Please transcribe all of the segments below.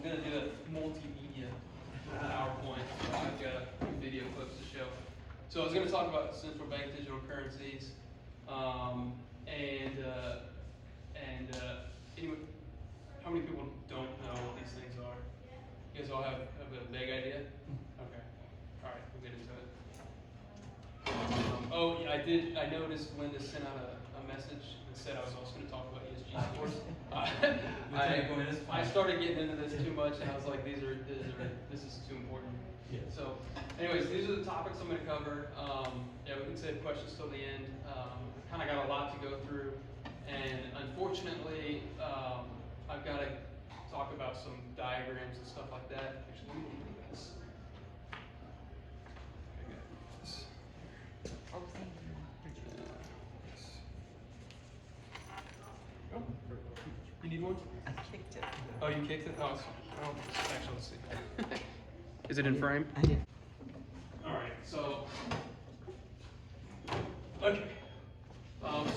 I'm going to do a multimedia PowerPoint. So I've got a few video clips to show. So I was going to talk about Central Bank Digital Currencies. Anyway, how many people don't know what these things are? You guys all have a vague idea? Okay. All right, we'll get into it. I noticed Linda sent out a message that said I was also going to talk about ESG scores. I started getting into this too much, and I was like, this is too important. Yeah. So, anyways, these are the topics I'm going to cover. We can save questions till the end. Kind of got a lot to go through, and unfortunately, I've got to talk about some diagrams and stuff like that. Actually, let me do this. Oh, you need one? I kicked it. Oh, you kicked it? Oh, actually, let's see. Is it in frame? I did. All right, so, okay.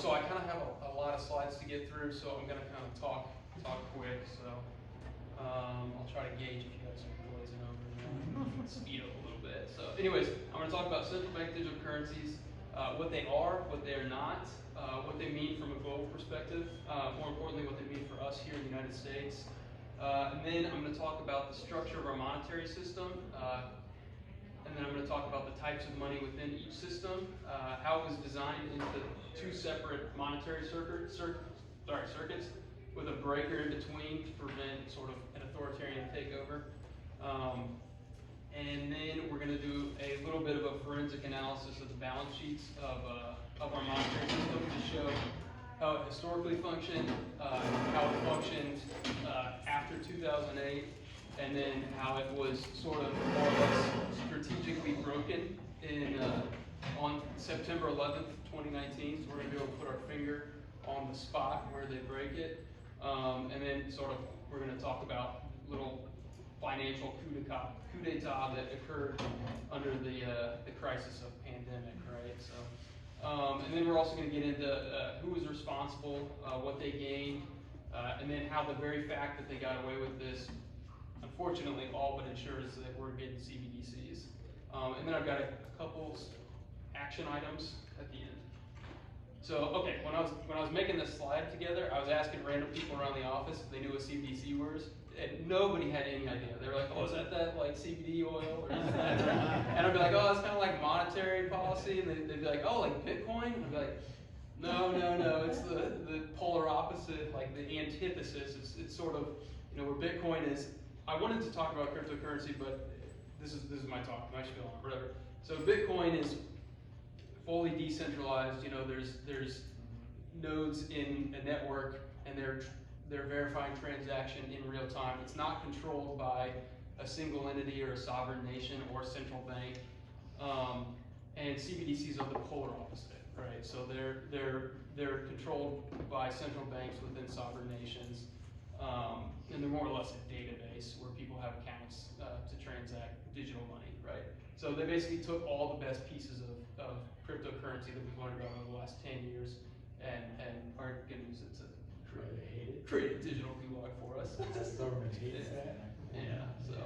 So I kind of have a lot of slides to get through, so I'm going to kind of talk quick. So I'll try to gauge if you guys are glazing over and speed up a little bit. So anyways, I'm going to talk about central bank digital currencies, what they are, what they are not, what they mean from a global perspective, more importantly, what they mean for us here in the United States. And then I'm going to talk about the structure of our monetary system, and then I'm going to talk about the types of money within each system, how it was designed into two separate monetary circuits with a breaker in between to prevent sort of an authoritarian takeover. And then we're going to do a little bit of a forensic analysis of the balance sheets of our monetary system to show how it historically functioned, how it functioned after 2008, and then how it was sort of more or less strategically broken on September 11th, 2019. So we're going to be able to put our finger on the spot where they break it. And then sort of we're going to talk about little financial coup d'etat that occurred under the crisis of pandemic, right? So, and then we're also going to get into who was responsible, what they gained, and then how the very fact that they got away with this, unfortunately, all but ensures that we're getting CBDCs. And then I've got a couple action items at the end. So, okay, when I was making this slide together, I was asking random people around the office if they knew what CBDC was, and nobody had any idea. They were like, "Oh, is that like CBD oil?" Or is that? And I'd be like, "Oh, it's kind of like monetary policy," and they'd be like, "Oh, like Bitcoin?" And I'd be like, "No, it's the polar opposite, like the antithesis. It's sort of, where Bitcoin is." I wanted to talk about cryptocurrency, but this is my talk, my spiel on it, whatever. So Bitcoin is fully decentralized. There's nodes in a network, and they're verifying transaction in real time. It's not controlled by a single entity or a sovereign nation or a central bank. And CBDCs are the polar opposite, right? So they're controlled by central banks within sovereign nations, and they're more or less a database where people have accounts to transact digital money, right? So they basically took all the best pieces of cryptocurrency that we've learned about over the last 10 years and are going to use it to create a digital gulag for us. The government hates that. Yeah. So,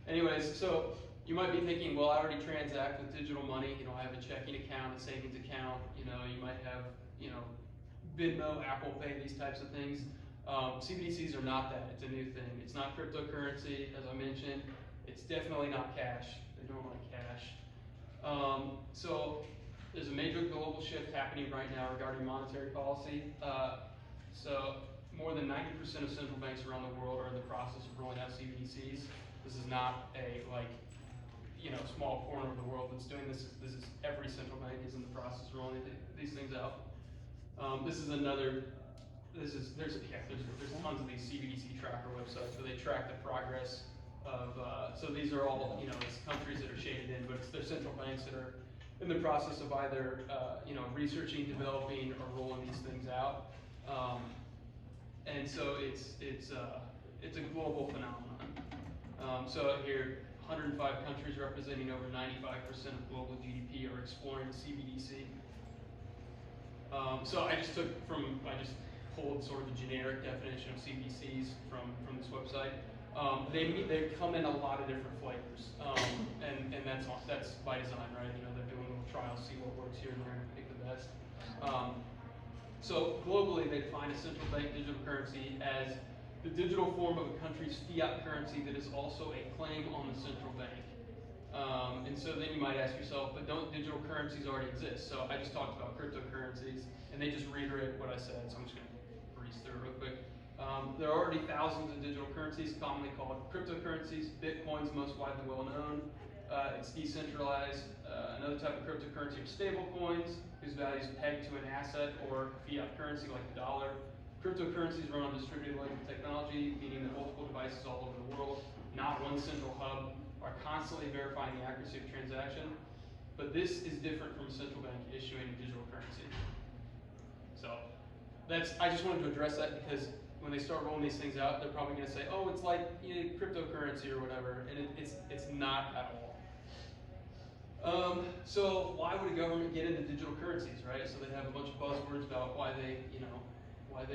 anyways, so you might be thinking, well, I already transact with digital money. I have a checking account, a savings account. You might have, Venmo, Apple Pay, these types of things. CBDCs are not that. It's a new thing. It's not cryptocurrency, as I mentioned. It's definitely not cash. They don't like cash. So there's a major global shift happening right now regarding monetary policy. So more than 90% of central banks around the world are in the process of rolling out CBDCs. This is not a small corner of the world that's doing this. This is every central bank is in the process of rolling these things out. There's tons of these CBDC tracker websites where they track the progress of. So these are all it's countries that are shaded in, but it's their central banks that are in the process of either researching, developing, or rolling these things out. And so it's a global phenomenon. So here, 105 countries representing over 95% of global GDP are exploring the CBDC. So I just pulled sort of a generic definition of CBDCs from this website. They come in a lot of different flavors, and that's by design, right? You know, they're doing little trials, see what works here and there, and pick the best. So globally, they define a central bank digital currency as the digital form of a country's fiat currency that is also a claim on the central bank. And so then you might ask yourself, but don't digital currencies already exist? So I just talked about cryptocurrencies, and they just reiterate what I said, so I'm just going to breeze through real quick. There are already thousands of digital currencies, commonly called cryptocurrencies. Bitcoin's most widely well known. It's decentralized. Another type of cryptocurrency are stable coins, whose value is pegged to an asset or fiat currency like the dollar. Cryptocurrencies run on distributed ledger technology, meaning that multiple devices all over the world, not one central hub, are constantly verifying the accuracy of transaction. But this is different from a central bank issuing a digital currency. So I just wanted to address that because when they start rolling these things out, they're probably going to say, oh, it's like cryptocurrency or whatever, and it's not at all. So why would a government get into digital currencies, right? So they have a bunch of buzzwords about why they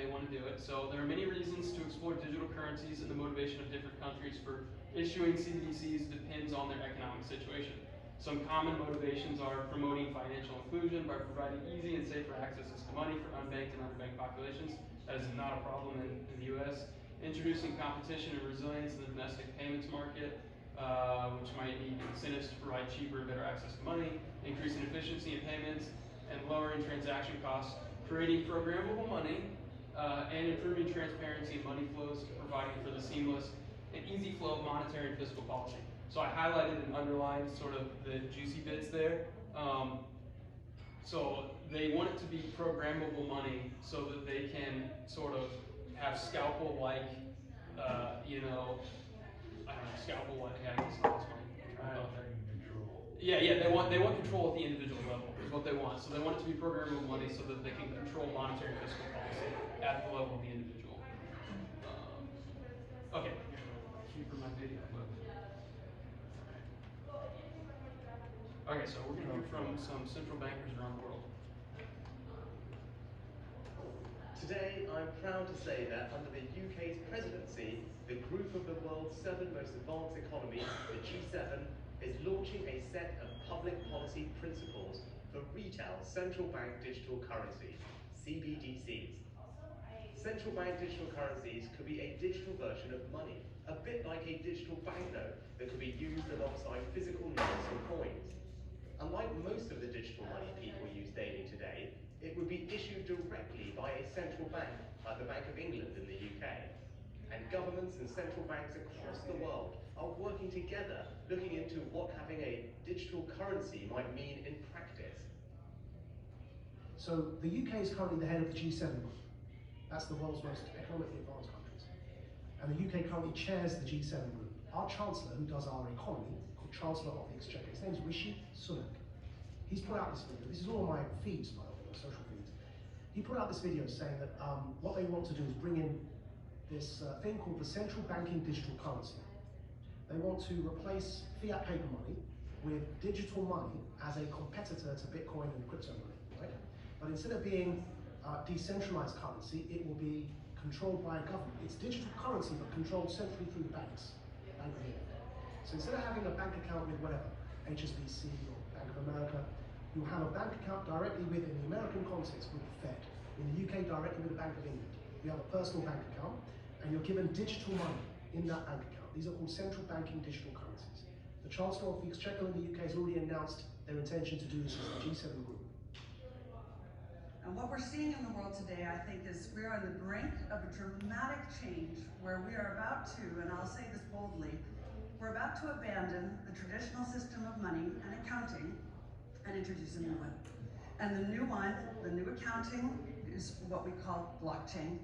want to do it. So there are many reasons to explore digital currencies, and the motivation of different countries for issuing CBDCs depends on their economic situation. Some common motivations are promoting financial inclusion by providing easy and safer access to money for unbanked and underbanked populations. That is not a problem in the U.S. Introducing competition and resilience in the domestic payments market, which might need incentives to provide cheaper and better access to money, increasing efficiency in payments, and lowering transaction costs, creating programmable money, and improving transparency in money flows, providing for the seamless and easy flow of monetary and fiscal policy. So I highlighted and underlined sort of the juicy bits there. So they want it to be programmable money so that they can sort of have scalpel-like, scalpel-like, I guess that's Yeah, they want control at the individual level is what they want. So they want it to be programmable money so that they can control monetary and fiscal policy at the level of the individual. Okay, cue for my video. Okay, so we're going to hear from some central bankers around the world. Today, I'm proud to say that under the UK's presidency, the group of the world's 7 most advanced economies, the G7, is launching a set of public policy principles for retail central bank digital currencies, CBDCs. Central bank digital currencies could be a digital version of money, a bit like a digital banknote that could be used alongside physical notes or coins. Unlike most of the digital money people use daily today, it would be issued directly by a central bank, like the Bank of England in the UK. And governments and central banks across the world are working together, looking into what having a digital currency might mean in practice. So the UK is currently the head of the G7 group. That's the world's most economically advanced countries. And the UK currently chairs the G7 group. Our Chancellor, who does our economy, called Chancellor of the Exchequer, his name is Rishi Sunak. He's put out this video. This is all on my feeds, by the way, my social feeds. He put out this video saying that what they want to do is bring in this thing called the Central Banking Digital Currency. They want to replace fiat paper money with digital money as a competitor to Bitcoin and crypto money, right? But instead of being decentralized currency, it will be controlled by a government. It's digital currency, but controlled centrally through banks. So instead of having a bank account with whatever, HSBC or Bank of America, you have a bank account directly with, in the American context, with the Fed. In the UK, directly with the Bank of England. You have a personal bank account, and you're given digital money in that bank account. These are called central banking digital currencies. The Chancellor of the Exchequer in the UK has already announced their intention to do this as the G7 group. And what we're seeing in the world today, I think, is we are on the brink of a dramatic change where we are about to, and I'll say this boldly, we're about to abandon the traditional system of money and accounting and introduce a new one. And the new one, the new accounting, is what we call blockchain.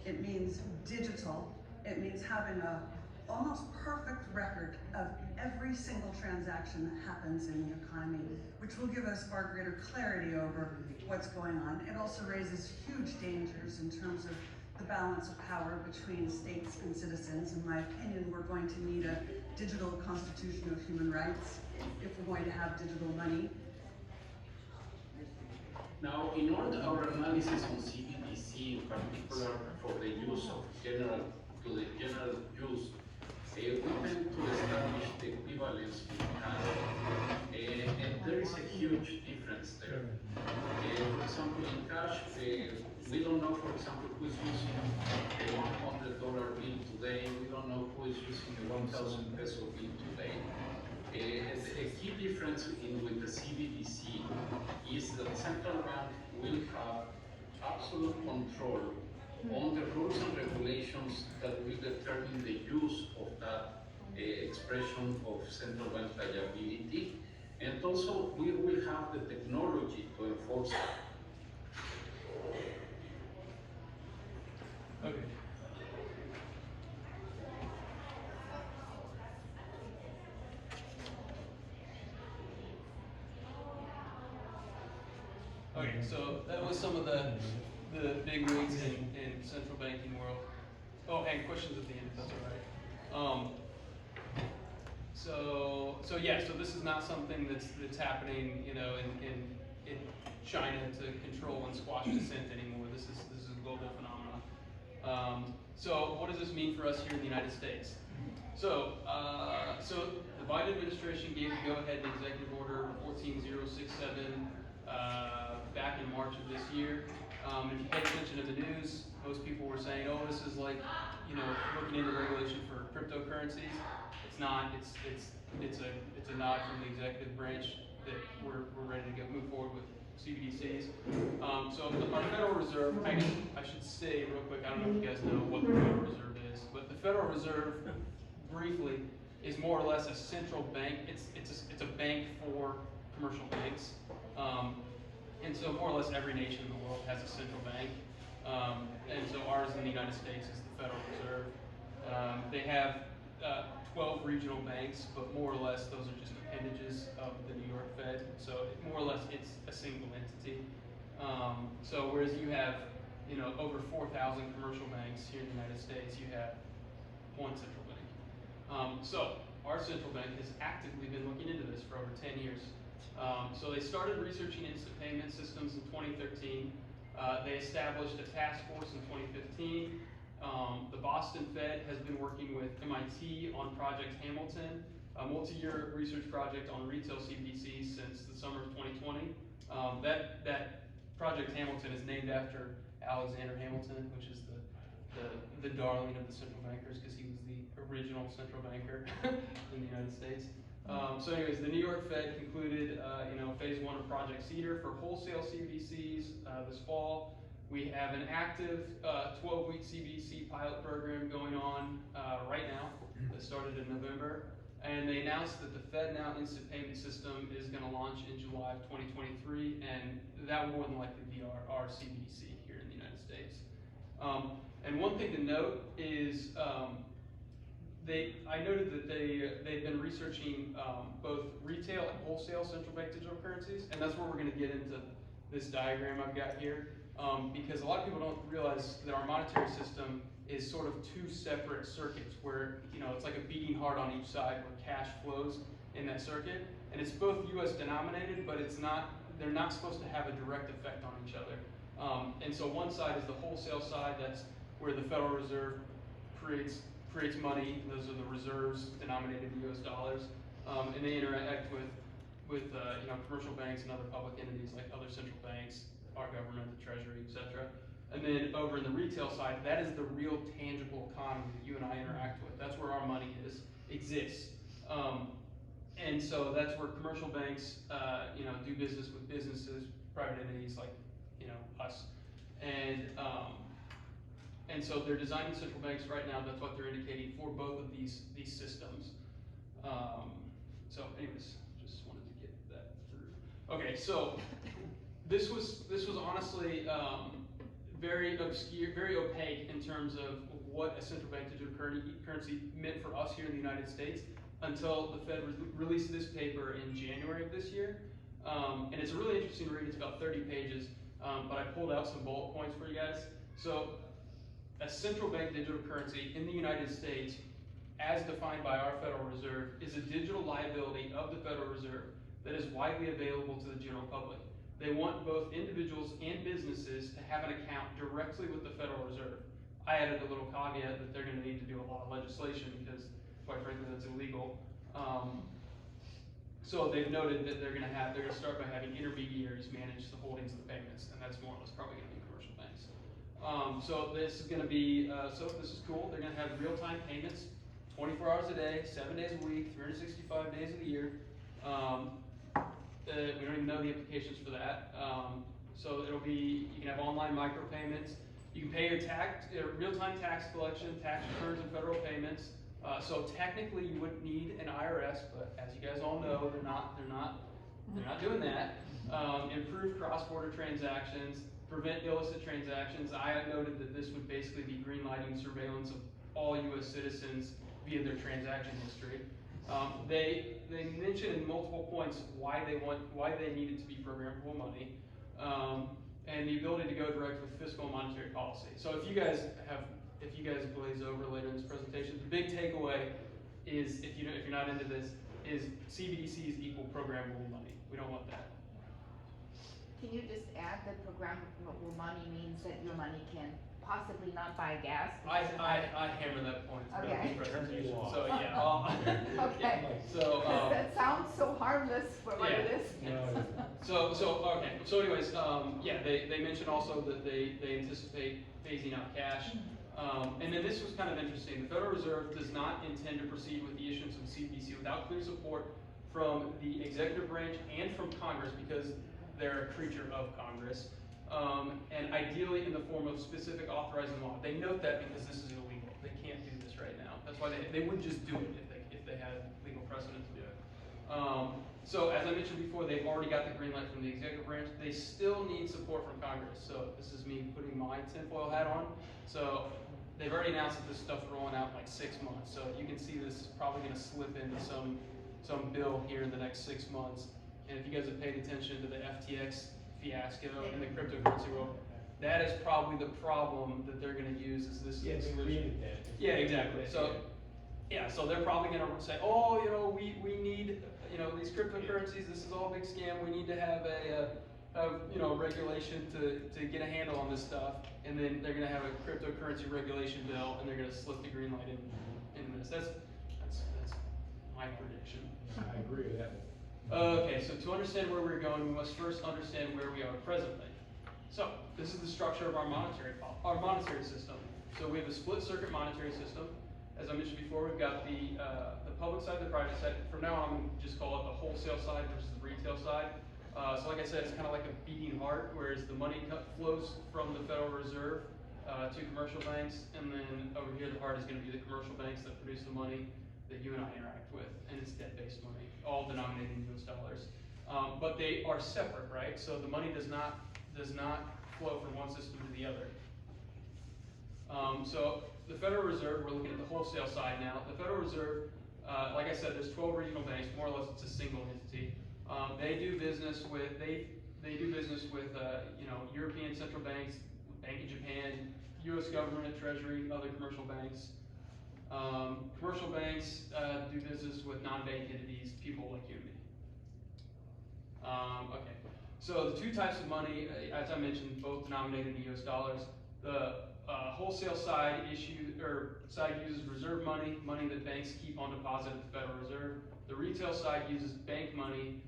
It means digital. It means having a almost perfect record of every single transaction that happens in the economy, which will give us far greater clarity over what's going on. It also raises huge dangers in terms of the balance of power between states and citizens. In my opinion, we're going to need a digital constitution of human rights if we're going to have digital money. Now, in order our analysis on CBDC, in particular for the use of general use we tend to establish the equivalence with cash, and there is a huge difference there. For example, in cash, we don't know, for example, who is using a $100 bill today. We don't know who is using a 1,000 peso bill today. A key difference with the CBDC is that the central bank will have absolute control on the rules and regulations that will determine the use of that expression of central bank liability, and also we will have the technology to enforce it. Okay. Okay, so that was some of the big wigs in central banking world. Oh, and questions at the end, if that's all right. So yeah, so this is not something that's happening, you know, in China to control and squash dissent anymore. This is a global phenomenon. So what does this mean for us here in the United States? So the Biden administration gave the go-ahead in Executive Order 14067 back in March of this year. If you pay attention to the news, most people were saying, "Oh, this is like, you know, looking into regulation for cryptocurrencies." It's not. It's a nod from the executive branch that we're ready to move forward with CBDCs. So our Federal Reserve, I should say real quick. I don't know if you guys know what the Federal Reserve is, but the Federal Reserve, briefly, is more or less a central bank. It's a bank for commercial banks. And so more or less every nation in the world has a central bank. And so ours in the United States is the Federal Reserve. They have 12 regional banks, but more or less those are just appendages of the New York Fed. So more or less it's a single entity. So whereas you have, you know, over 4,000 commercial banks here in the United States, you have one central bank. So our central bank has actively been looking into this for over 10 years. So they started researching instant payment systems in 2013. They established a task force in 2015. The Boston Fed has been working with MIT on Project Hamilton, a multi-year research project on retail CBDCs since the summer of 2020. That Project Hamilton is named after Alexander Hamilton, which is the darling of the central bankers, because he was the original central banker in the United States. So anyways, the New York Fed concluded, phase 1 of Project Cedar for wholesale CBDCs this fall. We have an active 12-week CBDC pilot program going on right now that started in November. And they announced that the FedNow instant payment system is going to launch in July of 2023, and that will more than likely be our CBDC here in the United States. And one thing to note is I noted that they've been researching both retail and wholesale central bank digital currencies, and that's where we're going to get into this diagram I've got here, because a lot of people don't realize that our monetary system is sort of two separate circuits where, you know, it's like a beating heart on each side where cash flows in that circuit, and it's both U.S. denominated, but they're not supposed to have a direct effect on each other. And so one side is the wholesale side. That's where the Federal Reserve creates money. Those are the reserves denominated in U.S. dollars, and they interact with commercial banks and other public entities like other central banks, our government, the Treasury, etc. And then over in the retail side, that is the real tangible economy that you and I interact with. That's where our money exists. And so that's where commercial banks, do business with businesses, private entities like, us. And so they're designing central banks right now. That's what they're indicating for both of these systems. So anyways, just wanted to get that through. Okay, so this was honestly very obscure, very opaque in terms of what a central bank digital currency meant for us here in the United States until the Fed released this paper in January of this year. And it's a really interesting read. It's about 30 pages, but I pulled out some bullet points for you guys. So a central bank digital currency in the United States, as defined by our Federal Reserve, is a digital liability of the Federal Reserve that is widely available to the general public. They want both individuals and businesses to have an account directly with the Federal Reserve. I added a little caveat that they're going to need to do a lot of legislation because quite frankly, that's illegal. So they've noted that they're gonna start by having intermediaries manage the holdings of the payments, and that's more or less probably gonna be commercial banks. So this is gonna be, so this is cool. They're gonna have real-time payments, 24 hours a day, 7 days a week, 365 days of the year. We don't even know the implications for that. So it'll be, you can have online micropayments. You can pay your real-time tax collection, tax returns, and federal payments. So technically, you wouldn't need an IRS, but as you guys all know, they're not doing that. Improve cross-border transactions, prevent illicit transactions. I noted that this would basically be green-lighting surveillance of all U.S. citizens via their transaction history. They mention in multiple points why they need it to be programmable money, and the ability to go direct with fiscal and monetary policy. So if you guys glaze over later in this presentation, the big takeaway is, if you're not into this, is CBDCs equal programmable money. We don't want that. Can you just add that programmable money means that your money can possibly not buy gas? I hammer that point throughout Okay. this presentation. So yeah. Okay. So that sounds so harmless for what yeah. it is. Okay. So anyways, yeah, they mentioned also that they anticipate phasing out cash. And then this was kind of interesting. The Federal Reserve does not intend to proceed with the issuance of a CBDC without clear support from the executive branch and from Congress, because they're a creature of Congress, and ideally in the form of specific authorizing law. They note that because this is illegal. They can't do this right now. That's why they wouldn't just do it if they had legal precedent to do it. So as I mentioned before, they've already got the green light from the executive branch. They still need support from Congress. So this is me putting my tinfoil hat on. So they've already announced that this stuff's rolling out in like 6 months. So you can see this is probably going to slip into some bill here in the next 6 months. And if you guys have paid attention to the FTX fiasco in the cryptocurrency world, that is probably the problem that they're going to use is this solution. Yeah, exactly. So yeah, so they're probably going to say, oh, we need, these cryptocurrencies. This is all a big scam. We need to have a regulation to get a handle on this stuff. And then they're going to have a cryptocurrency regulation bill, and they're going to slip the green light in this. That's my prediction. I agree with that. Okay, so to understand where we're going, we must first understand where we are presently. So this is the structure of our monetary system. So we have a split circuit monetary system. As I mentioned before, we've got the public side, the private side. From now on, I'm going to just call it the wholesale side versus the retail side. So like I said, it's kind of like a beating heart, whereas the money flows from the Federal Reserve to commercial banks, and then over here the heart is going to be the commercial banks that produce the money that you and I interact with, and it's debt-based money, all denominated in US dollars. But they are separate, right? So the money does not flow from one system to the other. So the Federal Reserve, we're looking at the wholesale side now. The Federal Reserve, like I said, there's 12 regional banks. More or less, it's a single entity. They do business with European central banks, Bank of Japan, U.S. government, Treasury, other commercial banks. Commercial banks do business with non-bank entities, people like you and me. Okay, so the two types of money, as I mentioned, both denominated in U.S. dollars. The wholesale side uses reserve money, money that banks keep on deposit at the Federal Reserve. The retail side uses bank money.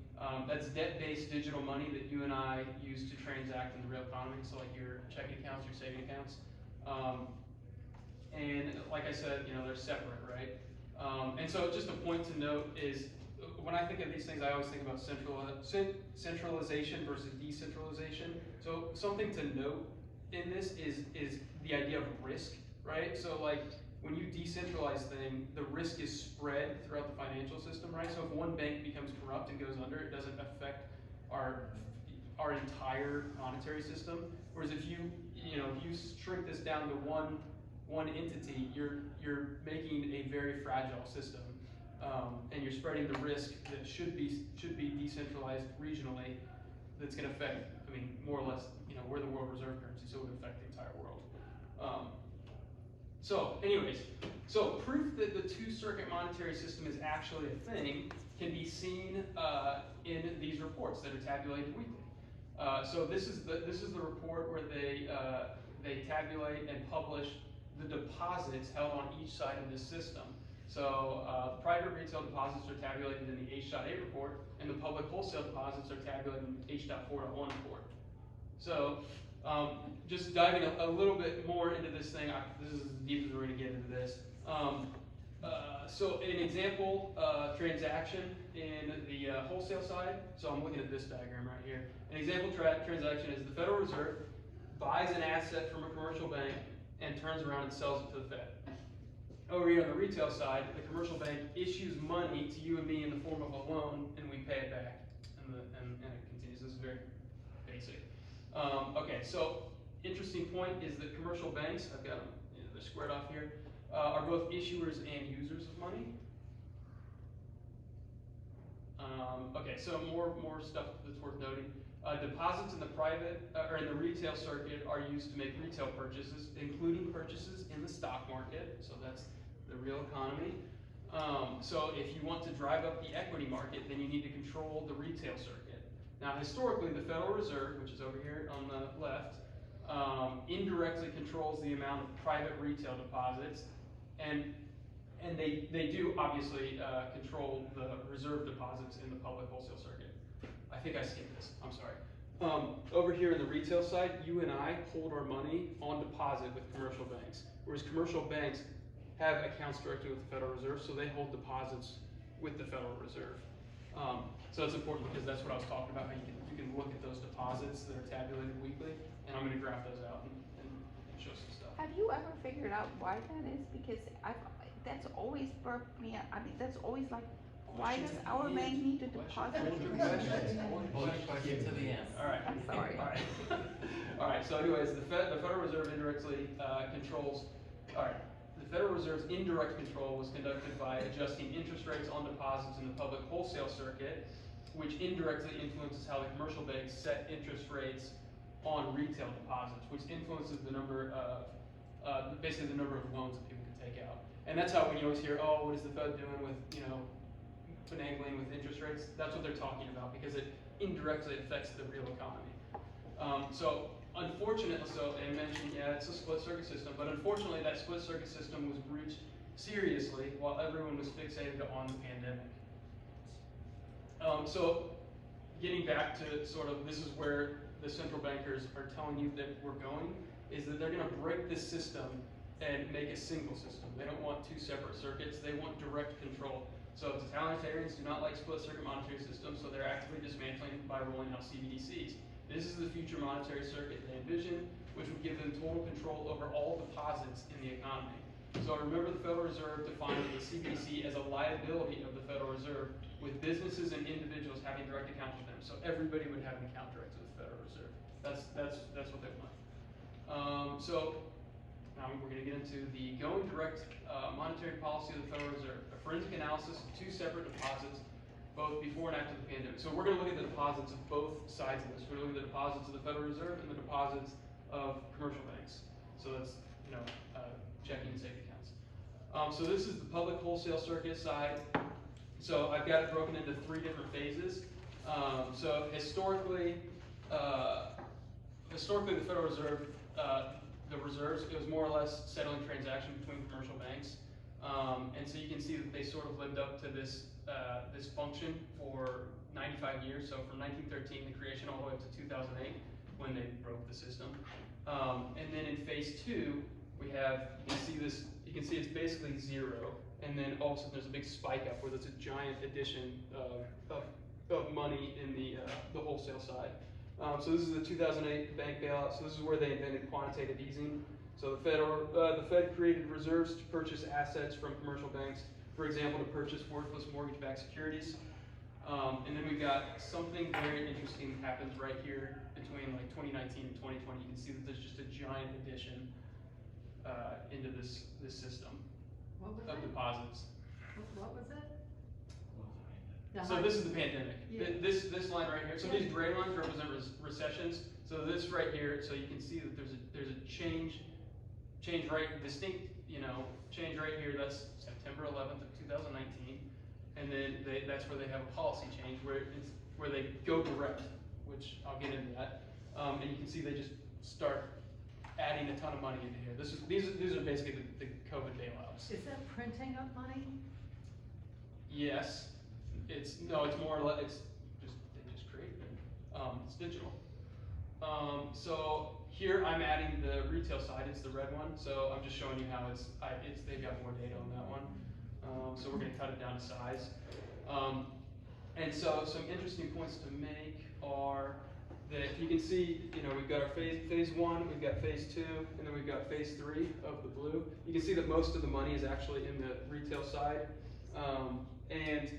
That's debt-based digital money that you and I use to transact in the real economy, so like your checking accounts, your saving accounts. And like I said, they're separate, right? And so just a point to note is, when I think of these things, I always think about centralization versus decentralization. So something to note in this is the idea of risk, right? So like when you decentralize things, the risk is spread throughout the financial system, right? So if one bank becomes corrupt and goes under, it doesn't affect our entire monetary system. Whereas if you shrink this down to one entity, you're making a very fragile system, and you're spreading the risk that should be decentralized regionally. That's going to affect, more or less, we're the world reserve currency, so it would affect the entire world. So proof that the two-circuit monetary system is actually a thing can be seen in these reports that are tabulated weekly. So this is the report where they tabulate and publish the deposits held on each side of this system. So the private retail deposits are tabulated in the H.8 report, and the public wholesale deposits are tabulated in the H.4.1 report. So just diving a little bit more into this thing, this is as deep as we're going to get into this. So an example transaction in the wholesale side, so I'm looking at this diagram right here. An example transaction is the Federal Reserve buys an asset from a commercial bank and turns around and sells it to the Fed. Over here on the retail side, the commercial bank issues money to you and me in the form of a loan, and we pay it back. And it continues. This is very basic. Okay, so interesting point is that commercial banks, I've got them, they're squared off here, are both issuers and users of money. Okay, so more stuff that's worth noting. Deposits in the private or in the retail circuit are used to make retail purchases, including purchases in the stock market. So that's the real economy. So if you want to drive up the equity market, then you need to control the retail circuit. Now, historically, the Federal Reserve, which is over here on the left, indirectly controls the amount of private retail deposits, and they do obviously control the reserve deposits in the public wholesale circuit. I think I skipped this, I'm sorry. Over here in the retail side, you and I hold our money on deposit with commercial banks, whereas commercial banks have accounts directly with the Federal Reserve, so they hold deposits with the Federal Reserve. So it's important because that's what I was talking about, how you can look at those deposits that are tabulated weekly, and I'm gonna graph those out and show some stuff. Have you ever figured out why that is? Because that's always burped me out. I mean, that's always like, why does our bank need to deposit? Hold your questions. Get to the end. All right. I'm sorry. All right. All right. So, anyways, the Federal Reserve indirectly controls. All right. The Federal Reserve's indirect control was conducted by adjusting interest rates on deposits in the public wholesale circuit, which indirectly influences how the commercial banks set interest rates on retail deposits, which influences the number of, basically the number of loans that people can take out. And that's how when you always hear, oh, what is the Fed doing with, finagling with interest rates? That's what they're talking about because it indirectly affects the real economy. So unfortunately, I mentioned, yeah, it's a split circuit system, but unfortunately that split circuit system was breached seriously while everyone was fixated on the pandemic. So getting back to sort of, this is where the central bankers are telling you that we're going, is that they're gonna break this system and make a single system. They don't want two separate circuits, they want direct control. So totalitarians do not like split circuit monetary systems, so they're actively dismantling by rolling out CBDCs. This is the future monetary circuit they envision, which would give them total control over all deposits in the economy. So remember, the Federal Reserve defined the CBDC as a liability of the Federal Reserve, with businesses and individuals having direct accounts with them. So everybody would have an account direct to the Federal Reserve. That's what they want. So now we're going to get into the going direct monetary policy of the Federal Reserve, a forensic analysis of two separate deposits, both before and after the pandemic. So we're going to look at the deposits of both sides of this. We're going to look at the deposits of the Federal Reserve and the deposits of commercial banks. So that's checking and saving accounts. So this is the public wholesale circuit side. So I've got it broken into three different phases. So historically, the Federal Reserve, the reserves, it was more or less settling transactions between commercial banks. And so you can see that they sort of lived up to this function for 95 years. So from 1913, the creation, all the way up to 2008, when they broke the system. And then in phase two, we have, you can see it's basically zero. And then all of a sudden there's a big spike up where there's a giant addition of money in the wholesale side. So this is the 2008 bank bailout. So this is where they invented quantitative easing. So the Fed created reserves to purchase assets from commercial banks, for example, to purchase worthless mortgage-backed securities. And then we've got something very interesting that happens right here between like 2019 and 2020. You can see that there's just a giant addition into this system of deposits. What was it? So this is the pandemic. Yeah. This line right here. So these gray lines represent recessions. So this right here. So you can see that there's a change right, distinct, change right here. That's September 11th of 2019, and then that's where they have a policy change where they go direct, which I'll get into that. And you can see they just start adding a a ton of money into here. These are basically the COVID bailouts. Is that printing of money? Yes, it's more or less, they just created it. It's digital. So here I'm adding the retail side, it's the red one, so I'm just showing you how they've got more data on that one. So we're gonna cut it down to size. And so some interesting points to make are that you can see, we've got our phase one, we've got phase two, and then we've got phase three of the blue. You can see that most of the money is actually in the retail side. And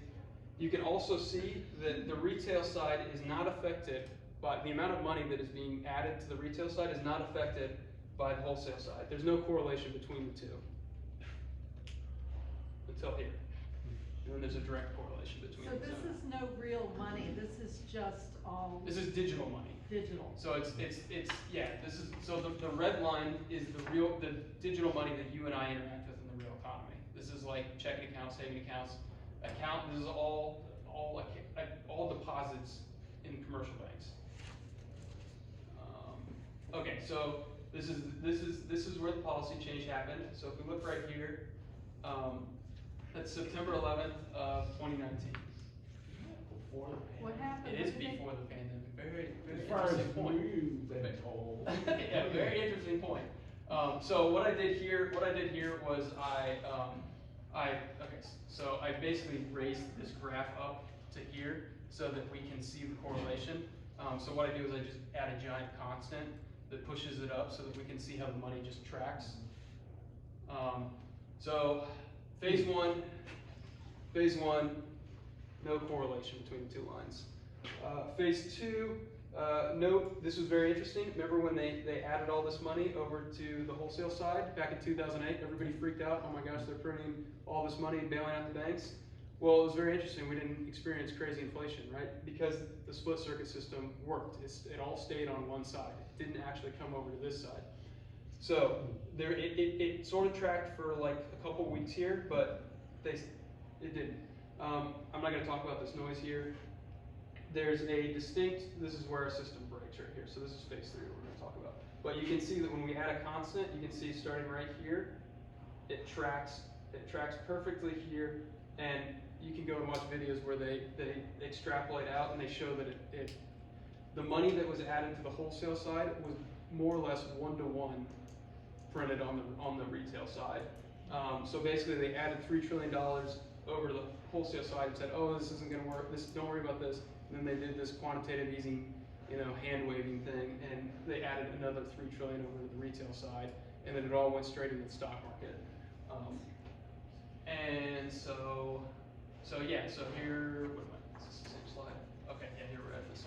you can also see that the retail side is not affected by the amount of money that is being added to the retail side is not affected by the wholesale side. There's no correlation between the two until here. And then there's a direct correlation between So the two. this is no real money, this is just all This is digital money. digital. So the red line is the digital money that you and I interact with in the real economy. This is like checking accounts, saving accounts, this is all deposits in commercial banks. Okay, so this is where the policy change happened. So if we look right here, that's September 11th of 2019. Before the What pandemic. happened? It is What did they- before the pandemic. Very As far as interesting point. we've been told. Yeah, very interesting point. So what I did here was so I basically raised this graph up to here so that we can see the correlation. So what I do is I just add a giant constant that pushes it up so that we can see how the money just tracks. So phase one, no correlation between the two lines. Phase two, note, this was very interesting. Remember when they added all this money over to the wholesale side back in 2008? Everybody freaked out. Oh my gosh, they're printing all this money and bailing out the banks. Well, it was very interesting. We didn't experience crazy inflation, right? Because the split circuit system worked. It all stayed on one side. It didn't actually come over to this side. So it sort of tracked for like a couple weeks here, but it didn't. I'm not going to talk about this noise here. There's a distinct, this is where our system breaks right here. So this is phase three we're going to talk about. But you can see that when we add a constant, you can see starting right here, it tracks perfectly here. And you can go and watch videos where they extrapolate out and they show that the money that was added to the wholesale side was more or less 1-to-1 printed on the retail side. So basically they added $3 trillion over to the wholesale side and said, oh, this isn't going to work. Don't worry about this. And then they did this quantitative easing, hand waving thing, and they added another $3 trillion over to the retail side, and then it all went straight into the stock market. And so here, is this the same slide? Okay, yeah, here we're at this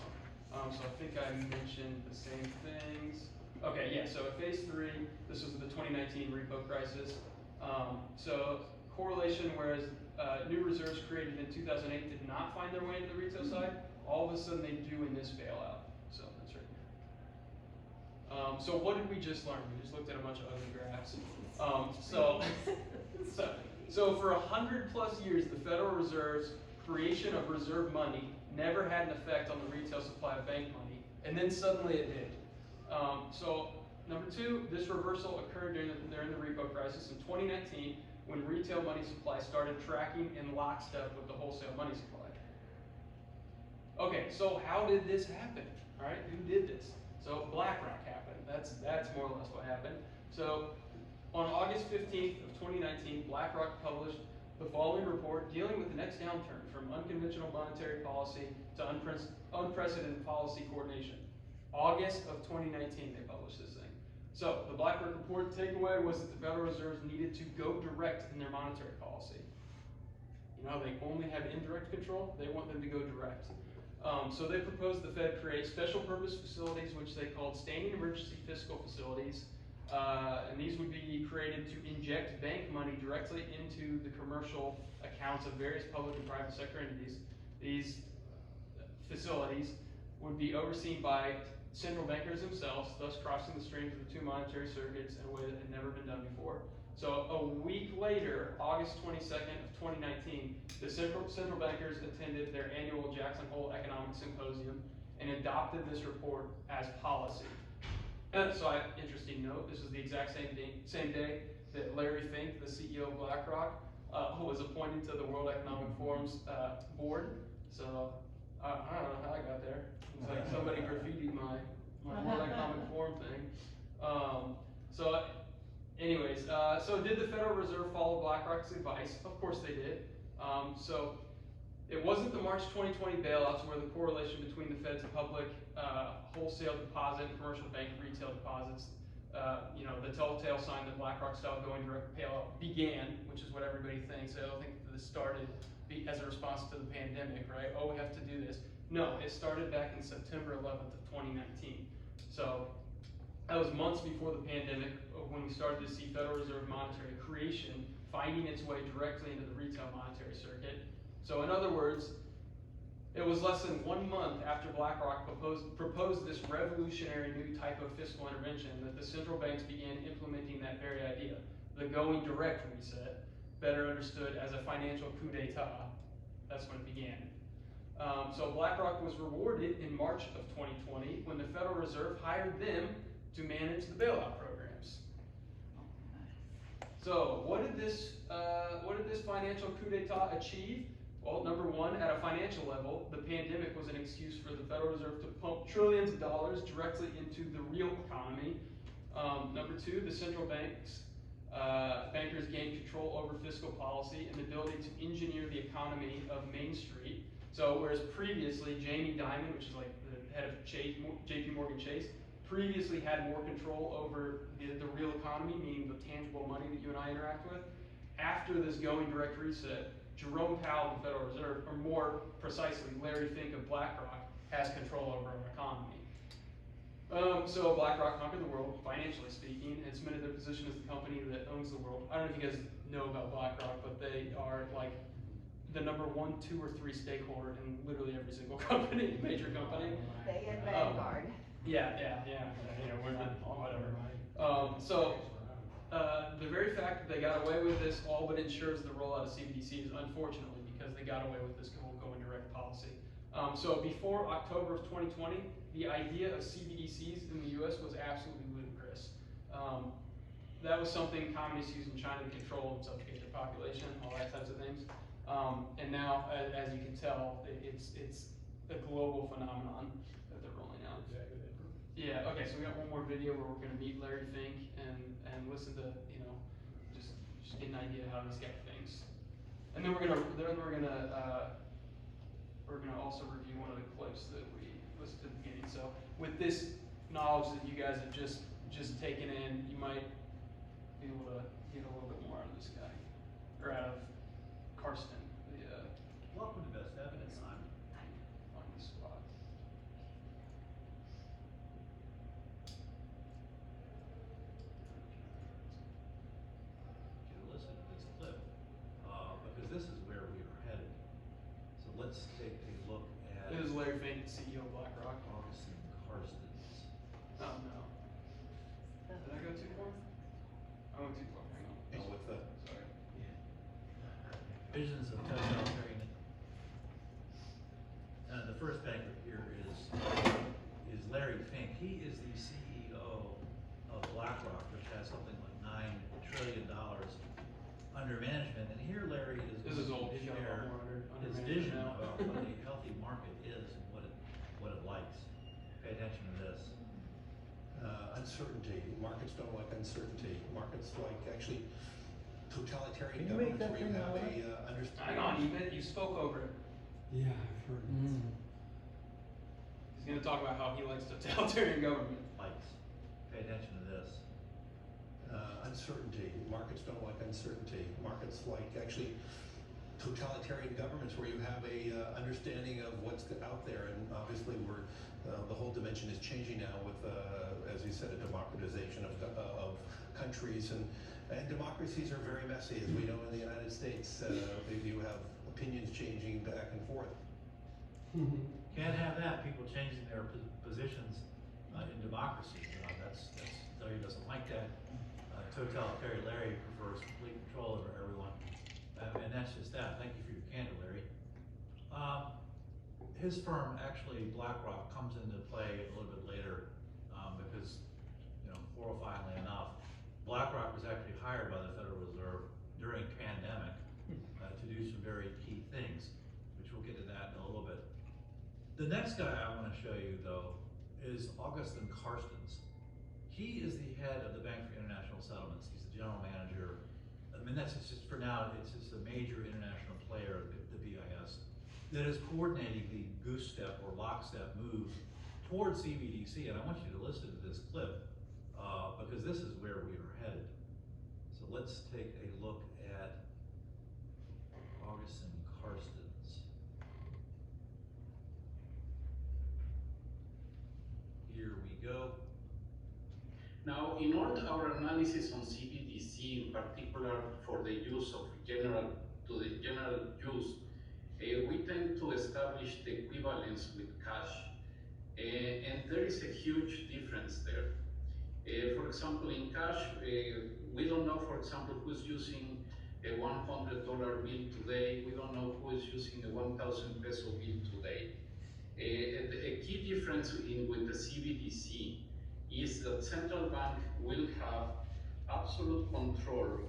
one. So I think I mentioned the same things. Okay, yeah, so at phase three, this was the 2019 repo crisis. So correlation, whereas new reserves created in 2008 did not find their way into the retail side, all of a sudden they do in this bailout. So that's right here. So what did we just learn? We just looked at a bunch of ugly graphs. So for 100+ years, the Federal Reserve's creation of reserve money never had an effect on the retail supply of bank money, and then suddenly it did. So number two, this reversal occurred during the repo crisis in 2019 when retail money supply started tracking in lockstep with the wholesale money supply. Okay, so how did this happen? All right, who did this? So BlackRock happened. That's more or less what happened. So on August 15th of 2019, BlackRock published the following report dealing with the next downturn from unconventional monetary policy to unprecedented policy coordination. August of 2019, they published this thing. So the BlackRock report takeaway was that the Federal Reserve needed to go direct in their monetary policy. They only have indirect control. They want them to go direct. So they proposed the Fed create special purpose facilities, which they called standing emergency fiscal facilities. And these would be created to inject bank money directly into the commercial accounts of various public and private sector entities. These facilities would be overseen by central bankers themselves, thus crossing the streams of the two monetary circuits in a way that had never been done before. So a week later, August 22nd of 2019, the central bankers attended their annual Jackson Hole Economic Symposium and adopted this report as policy. Interesting note, this is the exact same day that Larry Fink, the CEO of BlackRock, was appointed to the World Economic Forum's board. So I don't know how I got there. It's like somebody graffitied my World Economic Forum thing. So did the Federal Reserve follow BlackRock's advice? Of course they did. So it wasn't the March 2020 bailouts where the correlation between the Fed's public wholesale deposit and commercial bank retail deposits, the telltale sign that BlackRock style going direct bailout began, which is what everybody thinks. I don't think that this started as a response to the pandemic, right? Oh, we have to do this. No, it started back in September 11th of 2019. So that was months before the pandemic when we started to see Federal Reserve monetary creation finding its way directly into the retail monetary circuit. So in other words, it was less than 1 month after BlackRock proposed this revolutionary new type of fiscal intervention that the central banks began implementing that very idea, the going direct reset, better understood as a financial coup d'etat. That's when it began. So BlackRock was rewarded in March of 2020 when the Federal Reserve hired them to manage the bailout programs. So what did this financial coup d'etat achieve? Well, number one, at a financial level, the pandemic was an excuse for the Federal Reserve to pump trillions of dollars directly into the real economy. Number two, the central bankers gained control over fiscal policy and the ability to engineer the economy of Main Street. So whereas previously Jamie Dimon, which is like the head of JP Morgan Chase, previously had more control over the real economy, meaning the tangible money that you and I interact with, after this going direct reset, Jerome Powell of the Federal Reserve, or more precisely, Larry Fink of BlackRock, has control over our economy. So BlackRock conquered the world, financially speaking, and cemented their position as the company that owns the world. I don't know if you guys know about BlackRock, but they are like the number 1, 2, or 3 stakeholder in literally every single company, major company. They and Vanguard. Yeah, we're not, whatever. The very fact that they got away with this all but ensures the rollout of CBDCs, unfortunately, because they got away with this whole going direct policy. So before October of 2020, the idea of CBDCs in the US was absolutely ludicrous. That was something communists used in China to control and subjugate their population, all that types of things. And now, as you can tell, it's a global phenomenon that they're rolling out. Yeah, okay, so we got one more video where we're gonna meet Larry Fink and listen to, just get an idea how this guy thinks. And then we're gonna also review one of the clips that we listened to at the beginning. So with this knowledge that you guys have just taken in, you might be able to get a little bit more out of this guy, or out of Karsten, Welcome to Best Evidence. I'm on the spot. listen to this clip because this is where we are headed. So let's take a look at This is Larry Fink, CEO of BlackRock. Augustin Karsten's. Oh no. Did I go too far? I went too far. Hang on. No, what's that? Sorry. Visions of totalitarian. The first banker here is Larry Fink. He is the CEO of BlackRock, which has something like $9 trillion under management. And here Larry is This is old. going to share his vision about what a healthy market is and what it likes. Pay attention to this. Uncertainty. Markets don't like uncertainty. Markets like actually totalitarian Can you make governments that where you thing have a Hang on, you spoke over it. Yeah, I've heard it. He's gonna talk about how he likes totalitarian government. Likes. Pay attention to this. Uncertainty. Markets don't like uncertainty. Markets like actually totalitarian governments where you have a understanding of what's out there, and obviously the whole dimension is changing now with, as you said, a democratization of countries, and democracies are very messy, as we know in the United States. You have opinions changing back and forth. Can't have that. People changing their positions in democracy. Larry doesn't like that. Totalitarian Larry prefers complete control over everyone. And that's just that. Thank you for your candor, Larry. His firm, actually BlackRock, comes into play a little bit later because horrifyingly enough, BlackRock was actually hired by the Federal Reserve during pandemic to do some very key things, which we'll get to that in a little bit. The next guy I want to show you, though, is Augustin Carstens. He is the head of the Bank for International Settlements. He's the general manager. I mean, that's just for now, it's just a major international player, the BIS, that is coordinating the goose step or lockstep move towards CBDC. And I want you to listen to this clip because this is where we are headed. So let's take a look at Augustin Carstens. Here we go. Now, in all our analysis on CBDC, in particular for the use of general use, we tend to establish the equivalence with cash, and there is a huge difference there. For example, in cash, we don't know, for example, who's using a $100 bill today. We don't know who is using a 1,000 peso bill today. A key difference with the CBDC is that central bank will have absolute control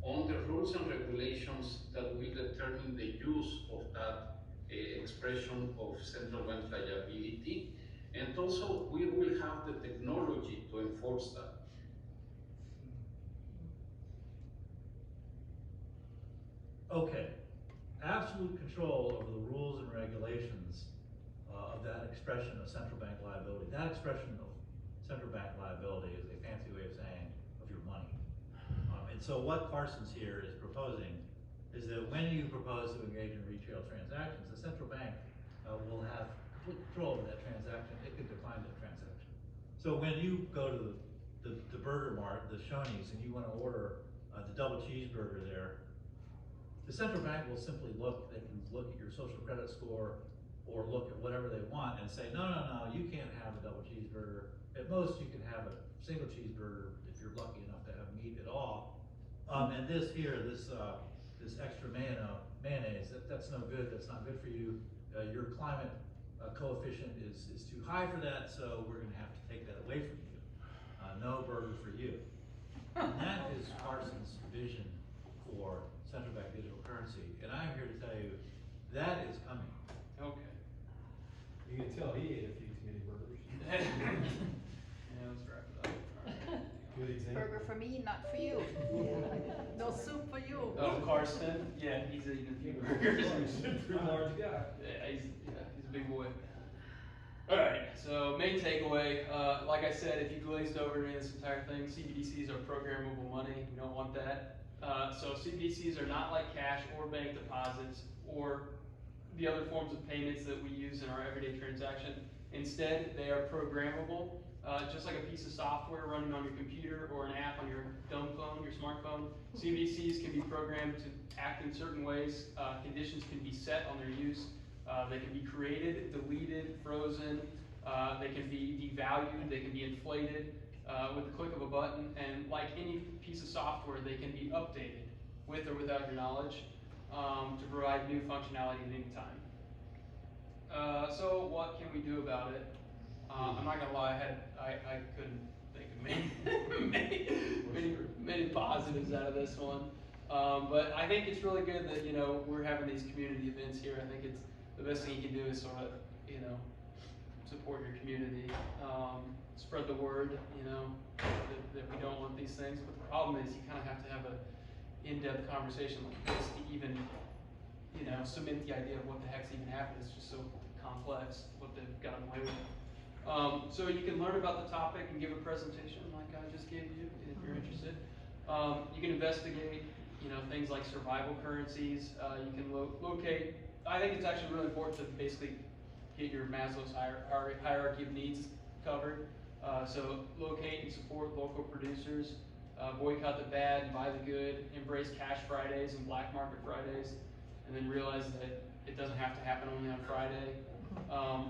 on the rules and regulations that will determine the use of that expression of central bank liability. And also, we will have the technology to enforce that. Okay, absolute control over the rules and regulations of that expression of central bank liability. That expression of central bank liability is a fancy way of saying of your money. And so what Carstens here is proposing is that when you propose to engage in retail transactions, the central bank will have complete control over that transaction. It can decline that transaction. So when you go to the Burger Mart, the Shoney's, and you want to order the double cheeseburger there, the central bank will simply look, they can look at your social credit score or look at whatever they want and say, no, you can't have a double cheeseburger. At most, you can have a single cheeseburger if you're lucky enough to have meat at all. And this here, this extra mayonnaise, that's no good, that's not good for you. Your climate coefficient is too high for that, so we're gonna have to take that away from you. No burger for you. And that is Carstens' vision for Central Bank Digital Currency. And I'm here to tell you, that is coming. Okay. You can tell he ate a few too many burgers. Yeah, let's wrap it up. All right. Good example. Burger for me, not for you. No soup for you. Oh, Karsten? Yeah, he's eating a few burgers. He's a pretty large guy. Yeah, he's a big boy. All right, so main takeaway, like I said, if you glazed over during this entire thing, CBDCs are programmable money. We don't want that. So CBDCs are not like cash or bank deposits or the other forms of payments that we use in our everyday transaction. Instead, they are programmable, just like a piece of software running on your computer or an app on your dumb phone, your smartphone. CBDCs can be programmed to act in certain ways. Conditions can be set on their use. They can be created, deleted, frozen. They can be devalued. They can be inflated with the click of a button. And like any piece of software, they can be updated with or without your knowledge to provide new functionality at any time. So what can we do about it? I'm not gonna lie, I couldn't think of many positives out of this one. But I think it's really good that, we're having these community events here. I think it's the best thing you can do is sort of, support your community, spread the word, that we don't want these things. But the problem is you kind of have to have an in-depth conversation like this to even, cement the idea of what the heck's even happened. It's just so complex what they've gotten away with. So you can learn about the topic and give a presentation like I just gave you if you're interested. You can investigate, things like survival currencies. You can locate. I think it's actually really important to basically get your Maslow's hierarchy of needs covered. So locate and support local producers. Boycott the bad and buy the good. Embrace cash Fridays and black market Fridays. And then realize that it doesn't have to happen only on Friday.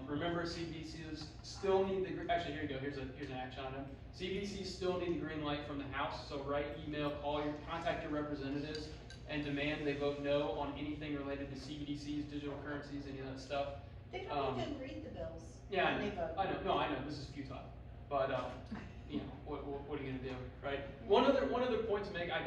Remember, CBDCs still need actually, here you go, here's an action item. CBDCs still need the green light from the House, so write, email, contact your representatives, and demand they vote no on anything related to CBDCs, digital currencies, any of that stuff. They don't even read the bills. Yeah, when they vote. I know, this is futile. But you know, what are you gonna do, right? One other point to make, I'm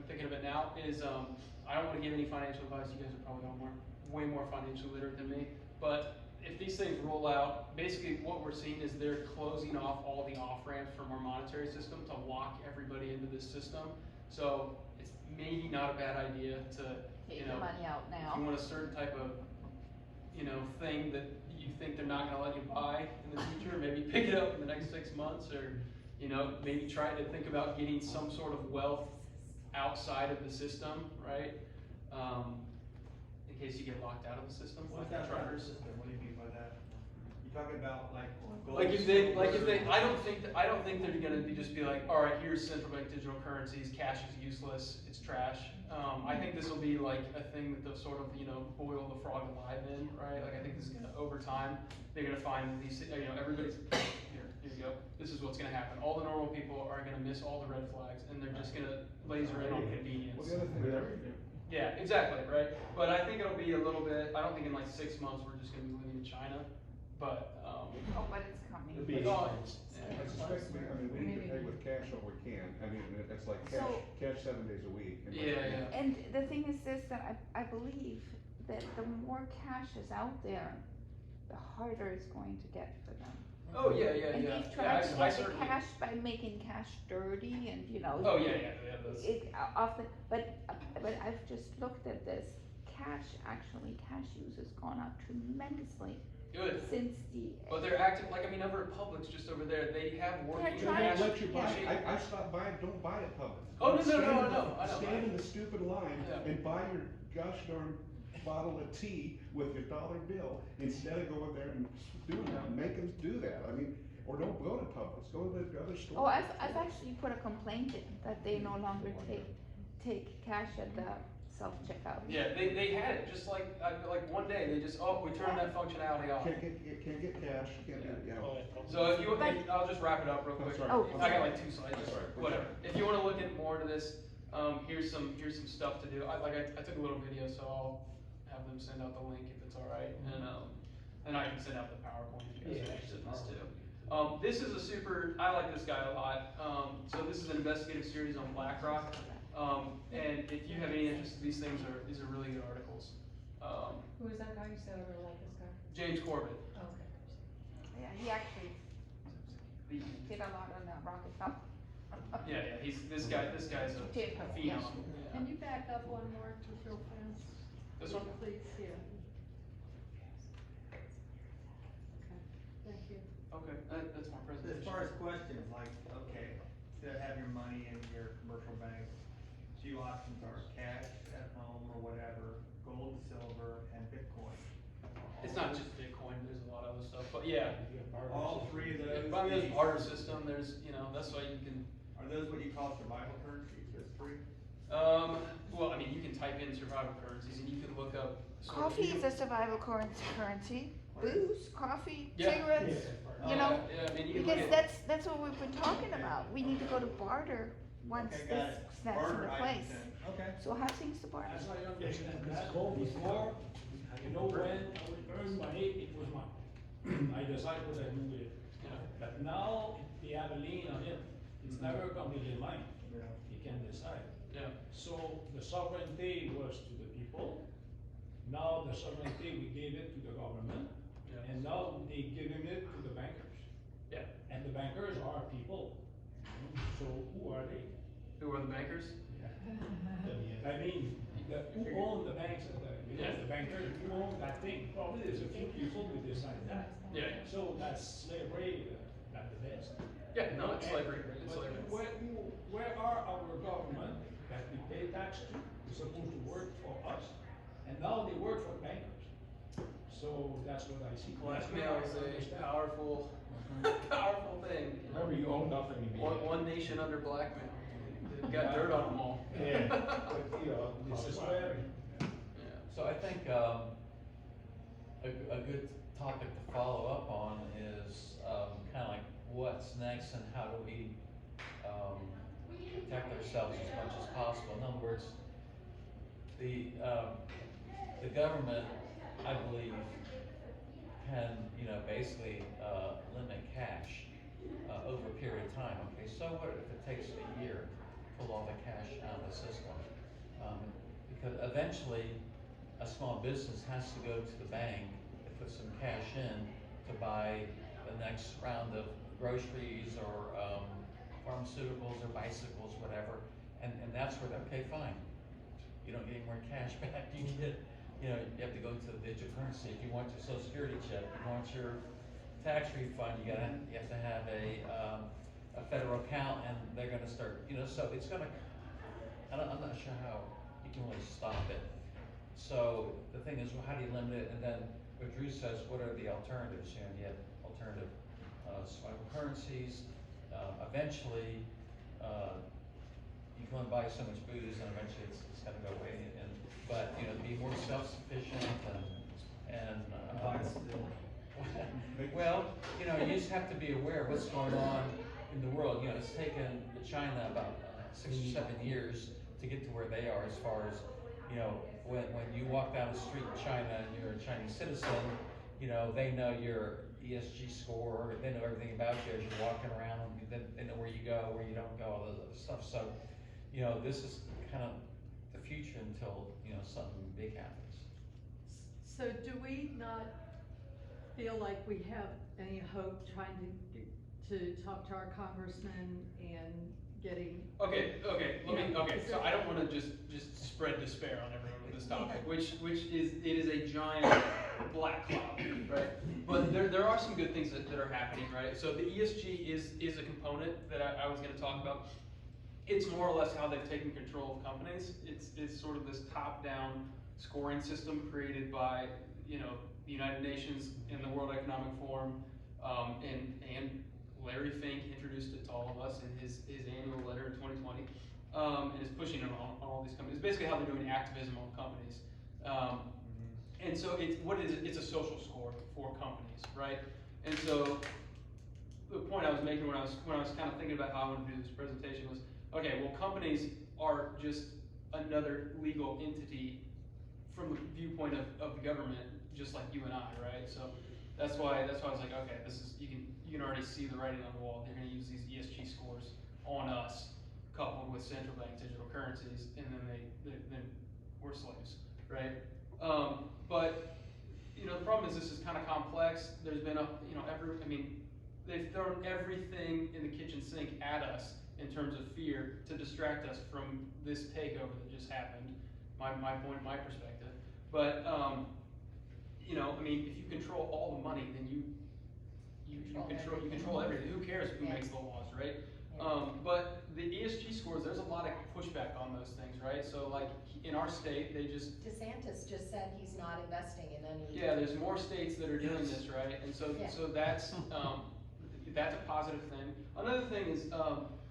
thinking of it now, is, I don't wanna give any financial advice, you guys are probably all way more financially literate than me, but if these things roll out, basically what we're seeing is they're closing off all the off-ramps from our monetary system to lock everybody into this system. So it's maybe not a bad idea to, Take you the know, money out if now. you want a certain type of, you know, thing that you think they're not gonna let you buy in the future, maybe pick it up in the next 6 months, or, you know, maybe try to think about getting some sort of wealth outside of the system, right? In case you get locked out of the system, What's like the that trackers. system? What do you mean by that? You talking about like gold? Like if they, I don't think they're gonna just be like, all right, here's Central Bank Digital Currencies, cash is useless, it's trash. I think this will be like a thing that they'll sort of, you know, boil the frog alive in, right? Like I think this is gonna, over time, they're gonna find these, you know, everybody's, here you go. This is what's gonna happen. All the normal people are gonna miss all the red flags, and they're just gonna laser in on convenience. Well, the other thing that, Yeah, exactly, right? But I think it'll be a little bit, I don't think in like 6 months we're just gonna be living in China, but, Oh, but it's coming. it'll be, Oh, I suspect, we need to pay with cash all we can. I mean, it's like cash 7 days a week. yeah. And the thing is this, that I believe that the more cash is out there, the harder it's going to get for them. Oh, yeah. And Yeah, they've tried to I get the certainly. cash by making cash dirty and, you know. Oh, yeah, that's. It often, but I've just looked at this, cash use has gone up tremendously Good. since the. But they're active, like, I mean, over at Publix just over there, they have working They're They trying cash. won't let you buy machine. it. I stopped buying, don't buy it public. Oh, no, I know. Stand in the stupid line Yeah. and buy your gosh darn bottle of tea with your dollar bill instead of going there and doing that, make them do that. I mean, or don't go to Publix, go to the other store. Oh, I've actually put a complaint in that they no longer take cash at the self-checkout. Yeah, they had it, just like one day, they just, we turned that functionality off. Can't get cash, can't do, you know. So if you, I'll just wrap it up real I'm quick. sorry. Oh. I got like 2 slides, I'm sorry. whatever. If you wanna look at more to this, here's some stuff to do. I took a little video, so I'll have them send out the link if it's all right, and I can send out the PowerPoint if you guys are interested in this too. This is I like this guy a lot. So this is an investigative series on BlackRock. And if you have any interest, these are really good articles. Who is that guy? You said I really like this guy. James Corbett. Okay. Yeah, he actually did a lot on the rocket pump. Yeah, this guy's a Did, phenom. yes. Yeah. Can you back up one more to show fans? This one? Please, yeah. Okay, thank you. Okay, that's my presentation. As far as questions, like, okay, to have your money in your commercial bank, two options are cash at home or whatever, gold, silver, and Bitcoin. It's not just Bitcoin, there's a lot of other stuff, but yeah. All three of those. But there's barter system, there's, that's why you can, Are those what you call survival currencies, those three? well, I mean, you can type in survival currencies and you can look up. Coffee is a survival currency. Booze, coffee, Yeah. cigarettes, Oh, you know, yeah, I mean, you can look because at. that's what we've been talking about. We need to go to barter once Okay, got this it. snaps Barter into items place. then. Okay. So how things to barter? As I understand that, before, you know, when I would earn money, it was mine. I decide what I do with it. But now, they have a lien on it, it's never completely mine. You can decide. Yeah. So the sovereignty was to the people. Now the sovereignty, we gave it to the government. Yeah. And now they giving it to the bankers. Yeah. And the bankers are people. So who are they? Who are the bankers? I mean, who own the banks, the bankers, who own that thing? Probably there's a few people who decide that. Yeah. So that's slavery at the best. Yeah, no, it's slavery, it's But slavery. where are our government that we pay tax to, is supposed to work for us, and now they work for bankers? So that's what I see. Blackmail is a powerful, powerful thing. Remember, you own nothing. One nation under blackmail. They've got dirt on them all. Yeah, but this is where. Yeah. So I think a good topic to follow up on is kind of like what's next and how do we protect ourselves as much as possible. In other words, the government, I believe, can basically limit cash over a period of time. Okay, so what if it takes a year to pull all the cash out of the system? Because eventually, a small business has to go to the bank and put some cash in to buy the next round of groceries or pharmaceuticals or bicycles, whatever. And that's where, okay, fine. You don't get any more cash back. You get, you have to go to the digital currency. If you want your Social Security check, you want your tax refund, you have to have a federal account, and they're gonna start, so it's gonna, I'm not sure how you can really stop it. So the thing is, well, how do you limit it? And then what Drew says, what are the alternatives? You have alternative swipe currencies. Eventually, you can only buy so much booze, and eventually it's gonna go away. But be more self-sufficient and well, you just have to be aware of what's going on in the world. It's taken China about 6 or 7 years to get to where they are, as far as, when you walk down the street in China and you're a Chinese citizen, they know your ESG score, they know everything about you as you're walking around, they know where you go, where you don't go, all those other stuff. So, this is kind of the future until, something big happens. So do we not feel like we have any hope trying to talk to our congressman and getting? Okay, so I don't wanna just spread despair on everyone with this topic, which it is a giant black cloud, right? But there are some good things that are happening, right? So the ESG is a component that I was gonna talk about. It's more or less how they've taken control of companies. It's sort of this top-down scoring system created by, the United Nations and the World Economic Forum, and Larry Fink introduced it to all of us in his annual letter in 2020, and is pushing it on all these companies. It's basically how they're doing activism on companies. And so it's a social score for companies, right? And so the point I was making when I was kind of thinking about how I want to do this presentation was, okay, well, companies are just another legal entity from the viewpoint of the government, just like you and I, right? So that's why I was like, okay, you can already see the writing on the wall. They're going to use these ESG scores on us, coupled with central bank digital currencies, and then we're slaves, right? But the problem is this is kind of complex. There's been they've thrown everything in the kitchen sink at us in terms of fear to distract us from this takeover that just happened. My point, my perspective. But if you control all the money, then you control everything. Who cares who makes the laws, right? But the ESG scores, there's a lot of pushback on those things, right? So like in our state, DeSantis just said he's not investing in any. Yeah, there's more states that are doing this, right? And so that's a positive thing. Another thing is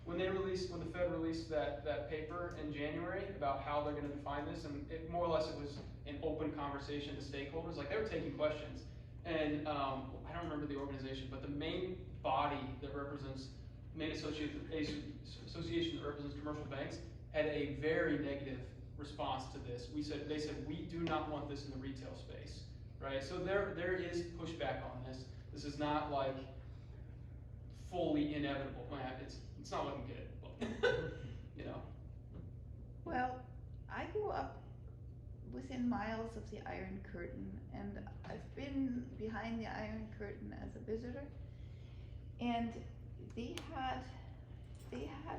when the Fed released that paper in January about how they're going to define this, and more or less it was an open conversation to stakeholders. Like they were taking questions, and I don't remember the organization, but the main body that represents, main association that represents commercial banks had a very negative response to this. They said we do not want this in the retail space, right? So there is pushback on this. This is not like fully inevitable. It's not looking good, Well, I grew up within miles of the Iron Curtain, and I've been behind the Iron Curtain as a visitor, and they had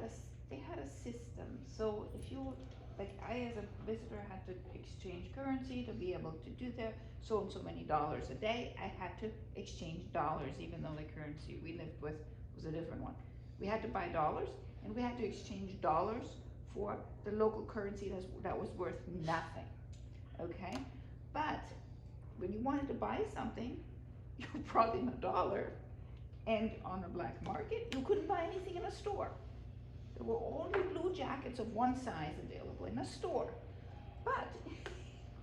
a system. So if you, like I as a visitor had to exchange currency to be able to do that, so and so many dollars a day, I had to exchange dollars, even though the currency we lived with was a different one. We had to buy dollars, and we had to exchange dollars for the local currency that was worth nothing, okay? But when you wanted to buy something, you brought in $1, and on the black market, you couldn't buy anything in a store. There were only blue jackets of one size available in a store. But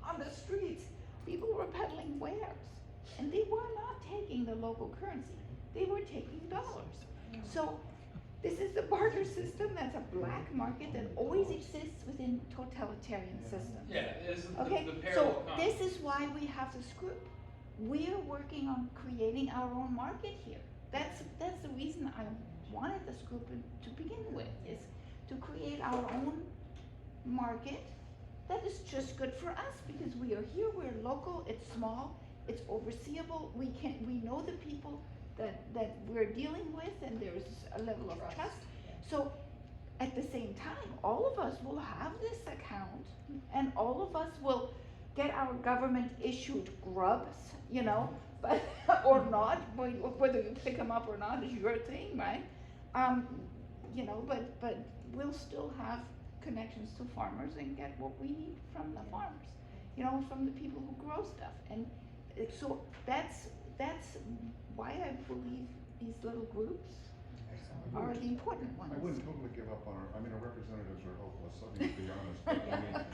on the streets, people were peddling wares, and they were not taking the local currency. They were taking dollars. So this is the barter system. That's a black market that always exists within totalitarian systems. Yeah, this is okay, the parallel so this is why we have this group. We are working on creating our own market here. that's the reason I wanted this group to begin with, is to create our own market that is just good for us, because we are here, we're local, it's small, it's overseeable, we know the people that we're dealing with, and there's a level of trust. So at the same time, all of us will have this account, and all of us will get our government issued grubs, you know, but or not, whether you pick them up or not is your thing, right? You know, but we'll still have connections to farmers and get what we need from the farmers, you know, from the people who grow stuff. And so that's why I believe these little groups are the important ones. I wouldn't totally give up on our representatives are hopeless, let me be honest. But,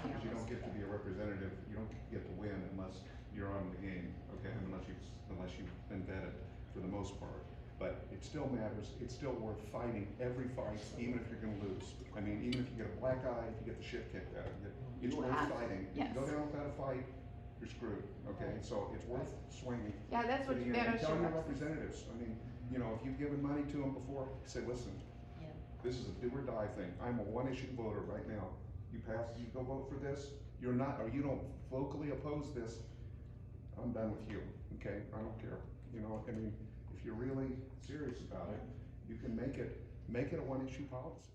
because you don't get to be a representative, you don't get to win unless you're on the game, okay, unless you've been vetted for the most part. But it still matters, it's still worth fighting every fight, even if you're gonna lose. I mean, even if you get a black eye, if you get the shit kicked out of you, it's worth fighting. If you go down without a fight, you're screwed, okay? So it's worth swinging. Yeah, that's what you better tell show your us. representatives, I mean, you know, if you've given money to them before, say, listen, this is a do or die thing. I'm a one-issue voter right now. You go vote for this, you're not, or you don't vocally oppose this, I'm done with you, okay? I don't care. You know, I mean, if you're really serious about it, you can make it a one-issue policy.